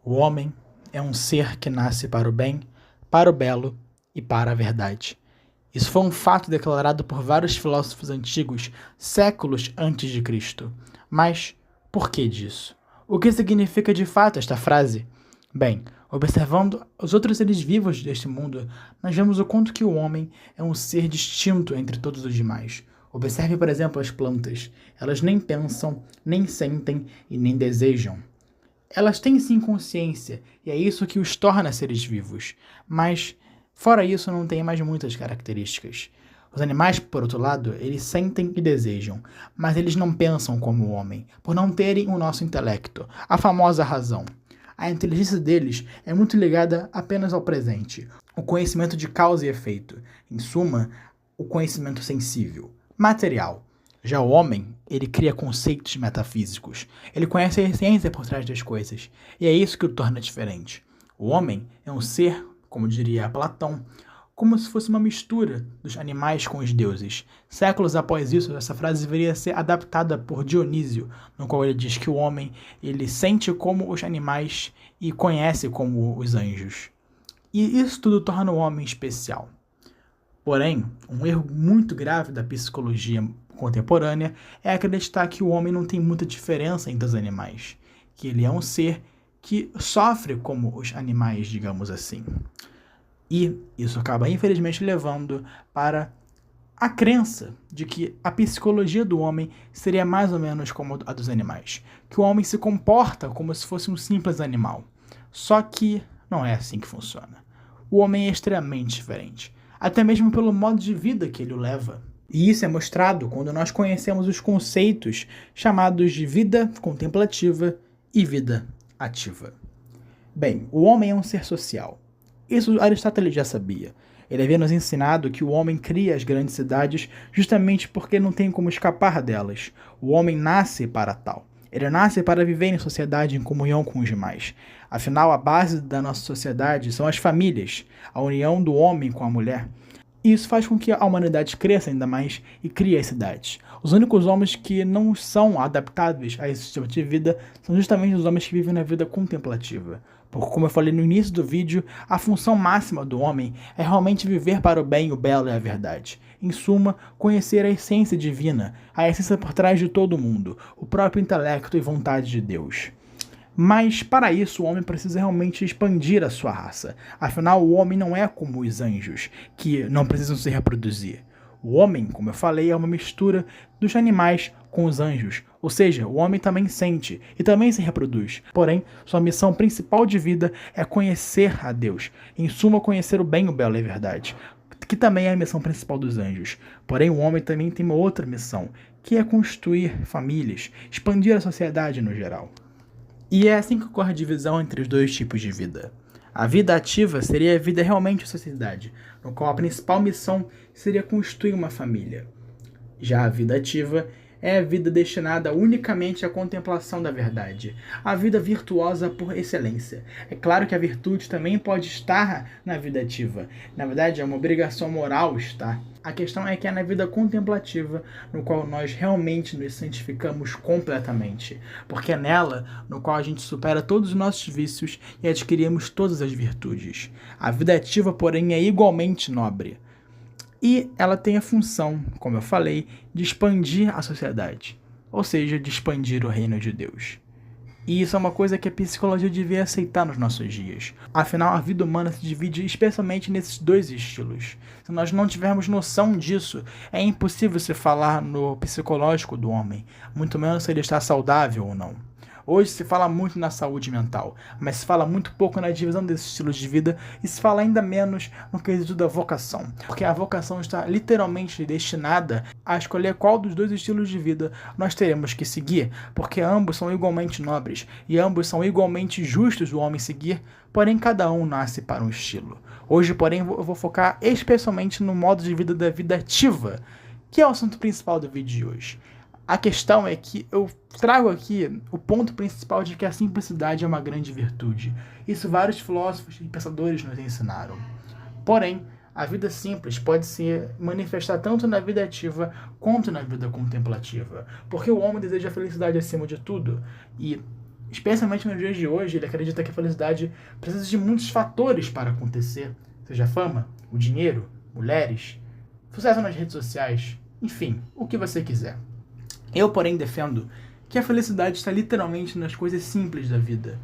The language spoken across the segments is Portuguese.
O homem é um ser que nasce para o bem, para o belo e para a verdade. Isso foi um fato declarado por vários filósofos antigos séculos antes de Cristo. Mas por que disso? O que significa de fato esta frase? Bem, observando os outros seres vivos deste mundo, nós vemos o quanto que o homem é um ser distinto entre todos os demais. Observe, por exemplo, as plantas. Elas nem pensam, nem sentem e nem desejam. Elas têm sim consciência, e é isso que os torna seres vivos. Mas, fora isso, não tem mais muitas características. Os animais, por outro lado, eles sentem e desejam, mas eles não pensam como o homem, por não terem o nosso intelecto, a famosa razão. A inteligência deles é muito ligada apenas ao presente, o conhecimento de causa e efeito, em suma, o conhecimento sensível, material. Já o homem, ele cria conceitos metafísicos. Ele conhece a essência por trás das coisas. E é isso que o torna diferente. O homem é um ser, como diria Platão, como se fosse uma mistura dos animais com os deuses. Séculos após isso, essa frase deveria ser adaptada por Dionísio, no qual ele diz que o homem ele sente como os animais e conhece como os anjos. E isso tudo torna o homem especial. Porém, um erro muito grave da psicologia contemporânea é acreditar que o homem não tem muita diferença entre os animais, que ele é um ser que sofre como os animais, digamos assim. E isso acaba, infelizmente, levando para a crença de que a psicologia do homem seria mais ou menos como a dos animais, que o homem se comporta como se fosse um simples animal. Só que não é assim que funciona. O homem é extremamente diferente, até mesmo pelo modo de vida que ele o leva. E isso é mostrado quando nós conhecemos os conceitos chamados de vida contemplativa e vida ativa. Bem, o homem é um ser social. Isso Aristóteles já sabia. Ele havia nos ensinado que o homem cria as grandes cidades justamente porque não tem como escapar delas. O homem nasce para tal. Ele nasce para viver em sociedade em comunhão com os demais. Afinal, a base da nossa sociedade são as famílias, a união do homem com a mulher. E isso faz com que a humanidade cresça ainda mais e crie as cidades. Os únicos homens que não são adaptáveis a esse estilo de vida são justamente os homens que vivem na vida contemplativa. Porque, como eu falei no início do vídeo, a função máxima do homem é realmente viver para o bem, o belo e a verdade. Em suma, conhecer a essência divina, a essência por trás de todo mundo, o próprio intelecto e vontade de Deus. Mas, para isso, o homem precisa realmente expandir a sua raça. Afinal, o homem não é como os anjos, que não precisam se reproduzir. O homem, como eu falei, é uma mistura dos animais com os anjos. Ou seja, o homem também sente e também se reproduz. Porém, sua missão principal de vida é conhecer a Deus. Em suma, conhecer o bem, o belo e a verdade, que também é a missão principal dos anjos. Porém, o homem também tem uma outra missão, que é construir famílias, expandir a sociedade no geral. E é assim que ocorre a divisão entre os dois tipos de vida. A vida ativa seria a vida realmente em sociedade, no qual a principal missão seria construir uma família. Já a vida ativa é a vida destinada unicamente à contemplação da verdade, a vida virtuosa por excelência. É claro que a virtude também pode estar na vida ativa. Na verdade, é uma obrigação moral estar. A questão é que é na vida contemplativa no qual nós realmente nos santificamos completamente, porque é nela no qual a gente supera todos os nossos vícios e adquirimos todas as virtudes. A vida ativa, porém, é igualmente nobre. E ela tem a função, como eu falei, de expandir a sociedade, ou seja, de expandir o reino de Deus. E isso é uma coisa que a psicologia devia aceitar nos nossos dias. Afinal, a vida humana se divide especialmente nesses dois estilos. Se nós não tivermos noção disso, é impossível se falar no psicológico do homem, muito menos se ele está saudável ou não. Hoje se fala muito na saúde mental, mas se fala muito pouco na divisão desses estilos de vida e se fala ainda menos no quesito da vocação, porque a vocação está literalmente destinada a escolher qual dos dois estilos de vida nós teremos que seguir, porque ambos são igualmente nobres e ambos são igualmente justos do homem seguir, porém cada um nasce para um estilo. Hoje, porém, eu vou focar especialmente no modo de vida da vida ativa, que é o assunto principal do vídeo de hoje. A questão é que eu trago aqui o ponto principal de que a simplicidade é uma grande virtude. Isso vários filósofos e pensadores nos ensinaram. Porém, a vida simples pode se manifestar tanto na vida ativa quanto na vida contemplativa, porque o homem deseja a felicidade acima de tudo, e especialmente nos dias de hoje, ele acredita que a felicidade precisa de muitos fatores para acontecer, seja fama, o dinheiro, mulheres, sucesso nas redes sociais, enfim, o que você quiser. Eu, porém, defendo que a felicidade está literalmente nas coisas simples da vida,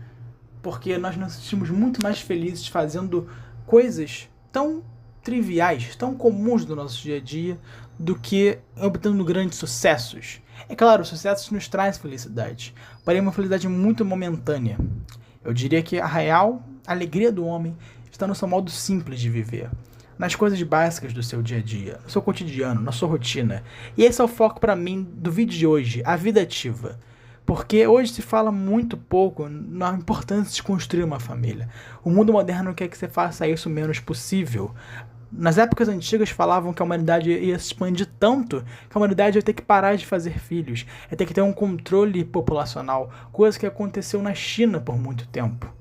porque nós nos sentimos muito mais felizes fazendo coisas tão triviais, tão comuns do nosso dia a dia, do que obtendo grandes sucessos. É claro, os sucessos nos trazem felicidade, porém uma felicidade muito momentânea. Eu diria que a real alegria do homem está no seu modo simples de viver, nas coisas básicas do seu dia a dia, no seu cotidiano, na sua rotina. E esse é o foco para mim do vídeo de hoje, a vida ativa. Porque hoje se fala muito pouco na importância de construir uma família. O mundo moderno quer que você faça isso o menos possível. Nas épocas antigas falavam que a humanidade ia se expandir tanto que a humanidade ia ter que parar de fazer filhos, ia ter que ter um controle populacional, coisa que aconteceu na China por muito tempo.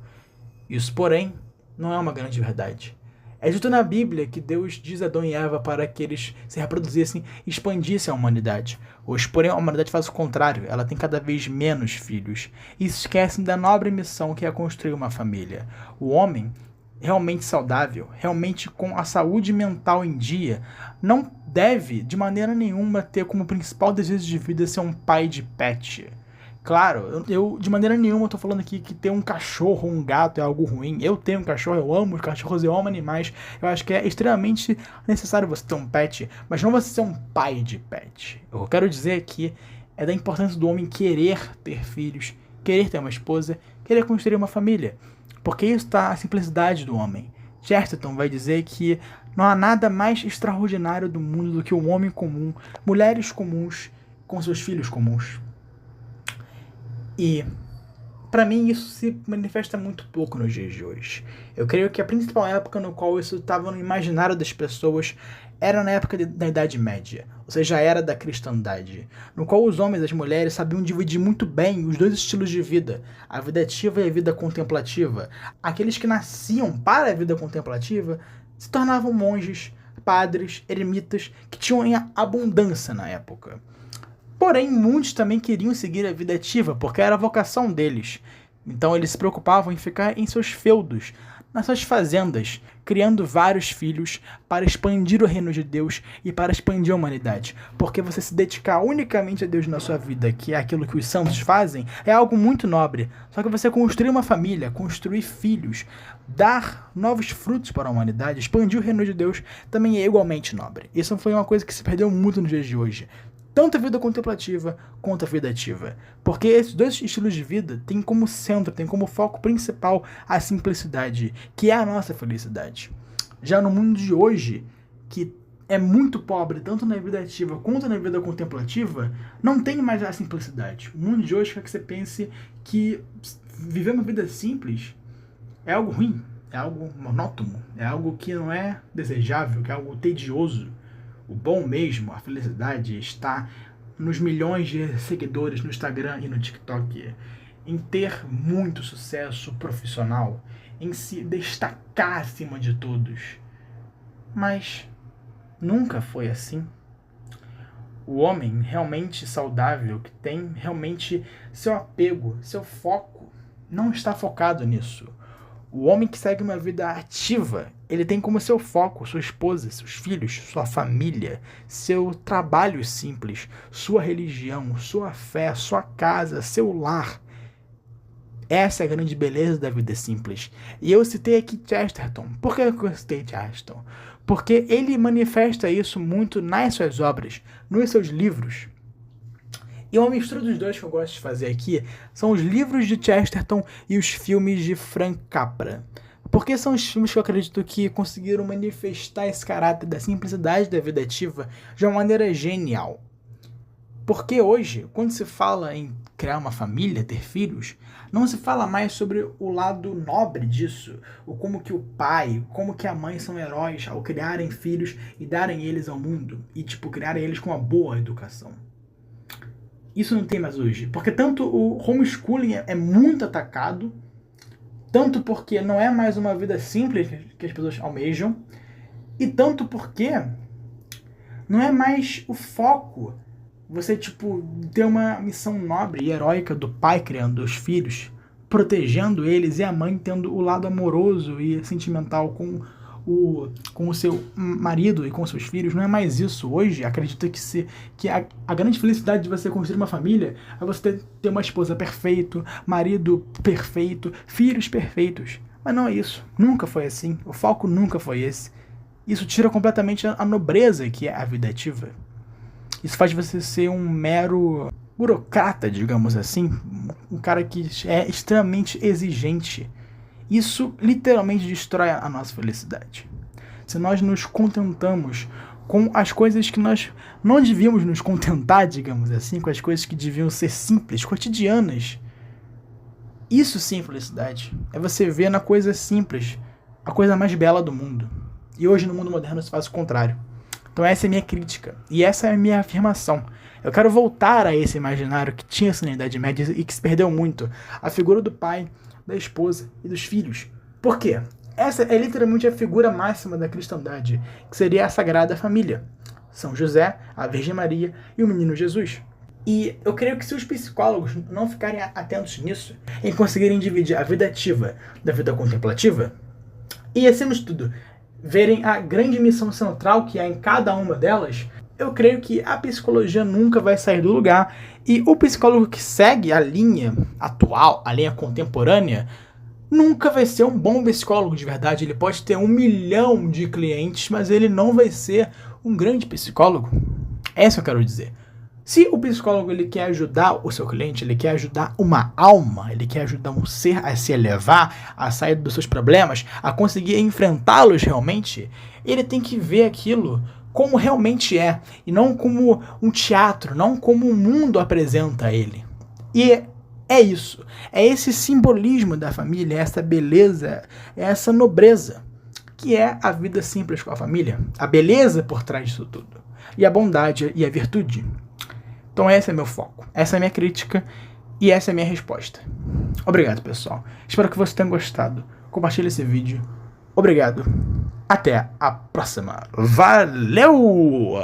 Isso, porém, não é uma grande verdade. É dito na Bíblia que Deus diz a Adão e Eva para que eles se reproduzissem e expandissem a humanidade. Hoje, porém, a humanidade faz o contrário, ela tem cada vez menos filhos. E se esquecem da nobre missão que é construir uma família. O homem, realmente saudável, realmente com a saúde mental em dia, não deve, de maneira nenhuma, ter como principal desejo de vida ser um pai de pet. Claro, eu de maneira nenhuma tô falando aqui que ter um cachorro ou um gato é algo ruim. Eu tenho um cachorro, eu amo os cachorros, eu amo animais. Eu acho que é extremamente necessário você ter um pet, mas não você ser um pai de pet. Eu quero dizer aqui é da importância do homem querer ter filhos, querer ter uma esposa, querer construir uma família. Porque isso está a simplicidade do homem. Chesterton vai dizer que não há nada mais extraordinário do mundo do que um homem comum, mulheres comuns, com seus filhos comuns. E, para mim, isso se manifesta muito pouco nos dias de hoje. Eu creio que a principal época no qual isso estava no imaginário das pessoas era na época da Idade Média, ou seja, a era da cristandade, no qual os homens e as mulheres sabiam dividir muito bem os dois estilos de vida, a vida ativa e a vida contemplativa. Aqueles que nasciam para a vida contemplativa se tornavam monges, padres, eremitas, que tinham em abundância na época. Porém, muitos também queriam seguir a vida ativa, porque era a vocação deles. Então eles se preocupavam em ficar em seus feudos, nas suas fazendas, criando vários filhos para expandir o reino de Deus e para expandir a humanidade. Porque você se dedicar unicamente a Deus na sua vida, que é aquilo que os santos fazem, é algo muito nobre. Só que você construir uma família, construir filhos, dar novos frutos para a humanidade, expandir o reino de Deus, também é igualmente nobre. Isso foi uma coisa que se perdeu muito nos dias de hoje. Tanto a vida contemplativa quanto a vida ativa. Porque esses dois estilos de vida têm como centro, têm como foco principal a simplicidade, que é a nossa felicidade. Já no mundo de hoje, que é muito pobre, tanto na vida ativa quanto na vida contemplativa, não tem mais a simplicidade. O mundo de hoje quer que você pense que viver uma vida simples é algo ruim, é algo monótono, é algo que não é desejável, que é algo tedioso. O bom mesmo, a felicidade está nos milhões de seguidores no Instagram e no TikTok, em ter muito sucesso profissional, em se destacar acima de todos. Mas nunca foi assim. O homem realmente saudável, que tem realmente seu apego, seu foco, não está focado nisso. O homem que segue uma vida ativa, ele tem como seu foco sua esposa, seus filhos, sua família, seu trabalho simples, sua religião, sua fé, sua casa, seu lar. Essa é a grande beleza da vida simples. E eu citei aqui Chesterton. Por que eu citei Chesterton? Porque ele manifesta isso muito nas suas obras, nos seus livros. E uma mistura dos dois que eu gosto de fazer aqui são os livros de Chesterton e os filmes de Frank Capra. Porque são os filmes que eu acredito que conseguiram manifestar esse caráter da simplicidade da vida ativa de uma maneira genial. Porque hoje, quando se fala em criar uma família, ter filhos, não se fala mais sobre o lado nobre disso, o como que o pai, como que a mãe são heróis ao criarem filhos e darem eles ao mundo, e criarem eles com uma boa educação. Isso não tem mais hoje, porque tanto o homeschooling é muito atacado, tanto porque não é mais uma vida simples que as pessoas almejam, e tanto porque não é mais o foco Você, tipo, ter uma missão nobre e heróica do pai criando os filhos, protegendo eles, e a mãe tendo o lado amoroso e sentimental com o seu marido e com seus filhos. Não é mais isso. Hoje, acredita que a grande felicidade de você construir uma família é você ter uma esposa perfeita, marido perfeito, filhos perfeitos. Mas não é isso. Nunca foi assim. O foco nunca foi esse. Isso tira completamente a nobreza que é a vida ativa. Isso faz você ser um mero burocrata, digamos assim, um cara que é extremamente exigente. Isso literalmente destrói a nossa felicidade. Se nós nos contentamos com as coisas que nós não devíamos nos contentar, digamos assim, com as coisas que deviam ser simples, cotidianas, isso sim é felicidade. É você ver na coisa simples a coisa mais bela do mundo. E hoje no mundo moderno se faz o contrário. Então essa é a minha crítica. E essa é a minha afirmação. Eu quero voltar a esse imaginário que tinha na Idade Média e que se perdeu muito. A figura do pai, da esposa e dos filhos. Por quê? Essa é literalmente a figura máxima da cristandade, que seria a Sagrada Família. São José, a Virgem Maria e o Menino Jesus. E eu creio que se os psicólogos não ficarem atentos nisso, em conseguirem dividir a vida ativa da vida contemplativa, e acima de tudo, verem a grande missão central que há em cada uma delas, eu creio que a psicologia nunca vai sair do lugar, e o psicólogo que segue a linha atual, a linha contemporânea, nunca vai ser um bom psicólogo de verdade. Ele pode ter 1 milhão de clientes, mas ele não vai ser um grande psicólogo. É isso que eu quero dizer. Se o psicólogo ele quer ajudar o seu cliente, ele quer ajudar uma alma, ele quer ajudar um ser a se elevar, a sair dos seus problemas, a conseguir enfrentá-los realmente, ele tem que ver aquilo como realmente é, e não como um teatro, não como o mundo apresenta a ele. E é isso, é esse simbolismo da família, essa beleza, essa nobreza, que é a vida simples com a família, a beleza por trás disso tudo, e a bondade e a virtude. Então esse é meu foco, essa é a minha crítica e essa é a minha resposta. Obrigado, pessoal. Espero que você tenha gostado. Compartilhe esse vídeo. Obrigado. Até a próxima. Valeu!